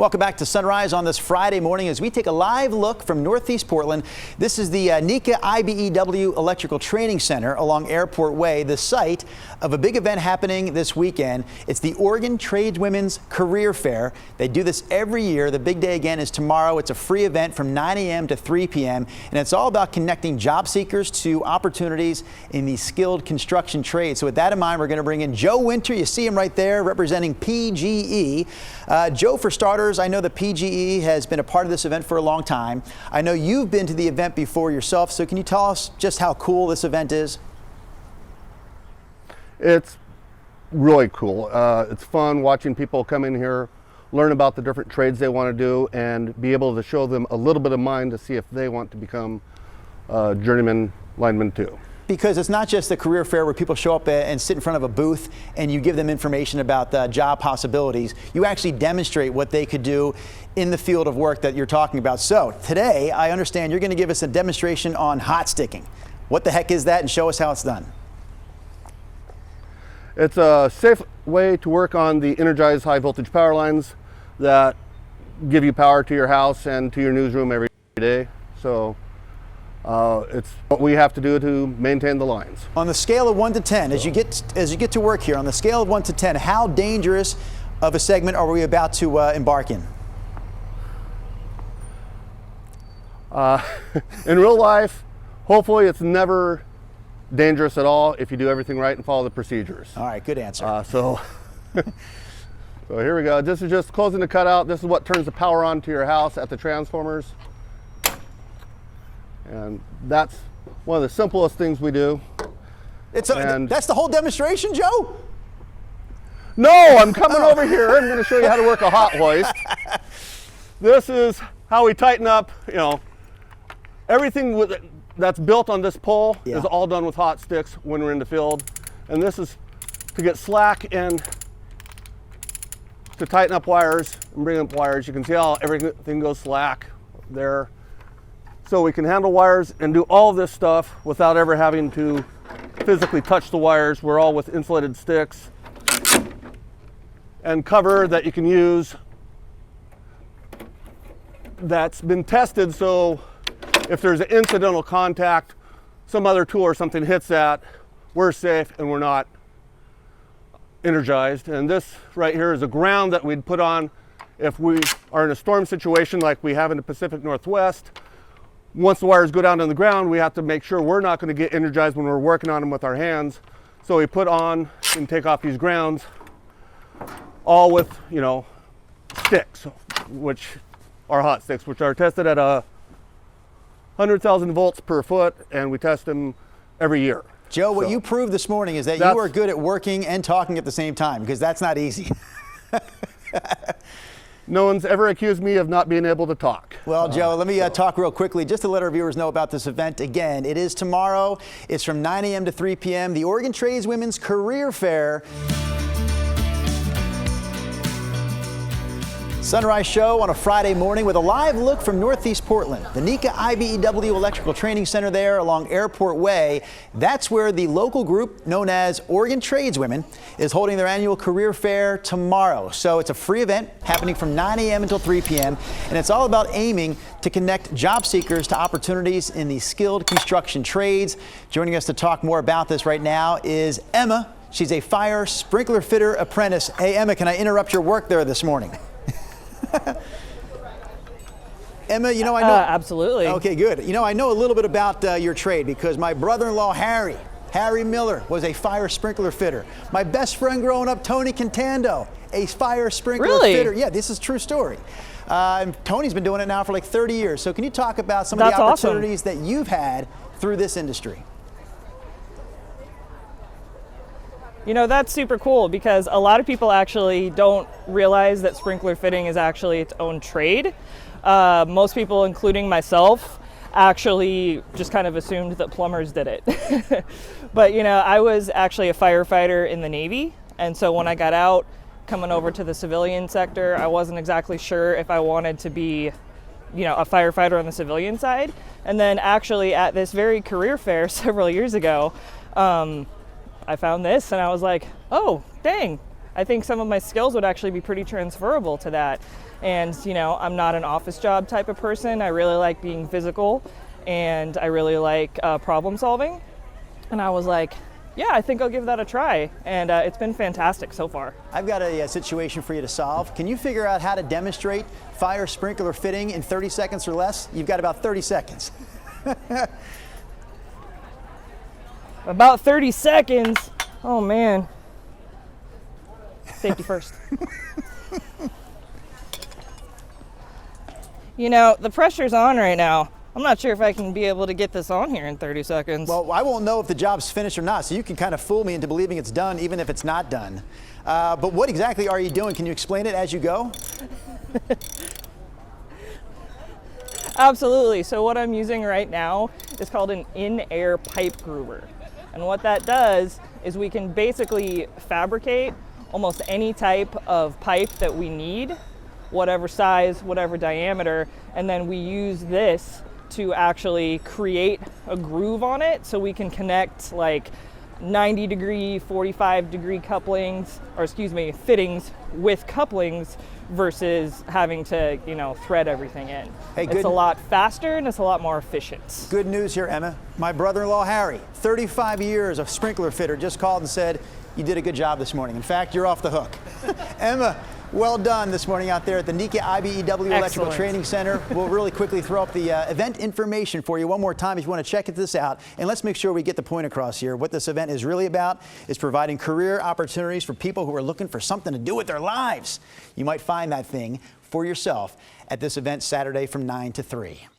Welcome back to Sunrise on this Friday morning as we take a live look from Northeast Portland. This is the NECA IBEW Electrical Training Center along Airport Way, the site of a big event happening this weekend. It's the Oregon Tradeswomen's Career Fair. They do this every year. The big day again is tomorrow. It's a free event from 9 a.m. to 3 p.m. and it's all about connecting job seekers to opportunities in the skilled construction trade. So with that in mind, we're going to bring in Joe Winter. You see him right there representing PGE. Joe, for starters, I know that PGE has been a part of this event for a long time. I know you've been to the event before yourself, so can you tell us just how cool this event is? It's really cool. It's fun watching people come in here, learn about the different trades they want to do, and be able to show them a little bit of mind to see if they want to become journeyman lineman too. Because it's not just the career fair where people show up and sit in front of a booth and you give them information about the job possibilities. You actually demonstrate what they could do in the field of work that you're talking about. So today, I understand you're going to give us a demonstration on hot sticking. What the heck is that, and show us how it's done? It's a safe way to work on the energized high voltage power lines that give you power to your house and to your newsroom every day. So it's what we have to do to maintain the lines. On the scale of 1 to 10, as you get to work here, on the scale of 1 to 10, how dangerous of a segment are we about to embark in? In real life, hopefully it's never dangerous at all if you do everything right and follow the procedures. All right, good answer. So here we go. This is just closing the cutout. This is what turns the power on to your house at the transformers. And that's one of the simplest things we do. That's the whole demonstration, Joe? No, I'm coming over here. I'm going to show you how to work a hot hoist. This is how we tighten up, everything that's built on this pole is all done with hot sticks when we're in the field. And this is to get slack and to tighten up wires and bring up wires. You can see how everything goes slack there. So we can handle wires and do all of this stuff without ever having to physically touch the wires. We're all with insulated sticks and cover that you can use that's been tested, so if there's an incidental contact, some other tool or something hits that, we're safe and we're not energized. And this right here is a ground that we'd put on if we are in a storm situation like we have in the Pacific Northwest. Once the wires go down on the ground, we have to make sure we're not going to get energized when we're working on them with our hands. So we put on and take off these grounds, all with, sticks, which are hot sticks, which are tested at 100,000 volts per foot, and we test them every year. Joe, what you proved this morning is that you are good at working and talking at the same time, because that's not easy. No one's ever accused me of not being able to talk. Well, Joe, let me talk real quickly just to let our viewers know about this event. Again, it is tomorrow. It's from 9 a.m. to 3 p.m. The Oregon Tradeswomen's Career Fair. Sunrise show on a Friday morning with a live look from Northeast Portland. The NECA IBEW Electrical Training Center there along Airport Way. That's where the local group known as Oregon Tradeswomen is holding their annual career fair tomorrow. So it's a free event happening from 9 a.m. until 3 p.m. and it's all about aiming to connect job seekers to opportunities in the skilled construction trades. Joining us to talk more about this right now is Emma. She's a fire sprinkler fitter apprentice. Hey, Emma, can I interrupt your work there this morning? Emma, I know. Absolutely. Okay, good. I know a little bit about your trade because my brother-in-law, Harry Miller, was a fire sprinkler fitter. My best friend growing up, Tony Contando, a fire sprinkler fitter. Yeah, this is a true story. Tony's been doing it now for like 30 years. So can you talk about some of the opportunities that you've had through this industry? That's super cool because a lot of people actually don't realize that sprinkler fitting is actually its own trade. Most people, including myself, actually just kind of assumed that plumbers did it. But, I was actually a firefighter in the Navy. And so when I got out, coming over to the civilian sector, I wasn't exactly sure if I wanted to be, a firefighter on the civilian side. And then actually at this very career fair several years ago, I found this and I was like, oh, dang, I think some of my skills would actually be pretty transferable to that. And, you know, I'm not an office job type of person. I really like being physical, and I really like problem solving. And I was like, yeah, I think I'll give that a try. And it's been fantastic so far. I've got a situation for you to solve. Can you figure out how to demonstrate fire sprinkler fitting in 30 seconds or less? You've got about 30 seconds. About 30 seconds? Oh man. Safety first. You know, the pressure's on right now. I'm not sure if I can be able to get this on here in 30 seconds. Well, I won't know if the job's finished or not, so you can kind of fool me into believing it's done even if it's not done. But what exactly are you doing? Can you explain it as you go? Absolutely. So what I'm using right now is called an in-air pipe groover. And what that does is we can basically fabricate almost any type of pipe that we need, whatever size, whatever diameter, and then we use this to actually create a groove on it so we can connect like 90 degree, 45 degree couplings, or excuse me, fittings with couplings versus having to, you know, thread everything in. Hey, it's a lot faster and it's a lot more efficient. Good news here, Emma. My brother-in-law, Harry, 35 years of sprinkler fitter, just called and said, you did a good job this morning. In fact, you're off the hook. Emma, well done this morning out there at the NECA IBEW Electrical Training Center. We'll really quickly throw up the event information for you one more time if you want to check this out. And let's make sure we get the point across here. What this event is really about is providing career opportunities for people who are looking for something to do with their lives. You might find that thing for yourself at this event Saturday from 9 to 3.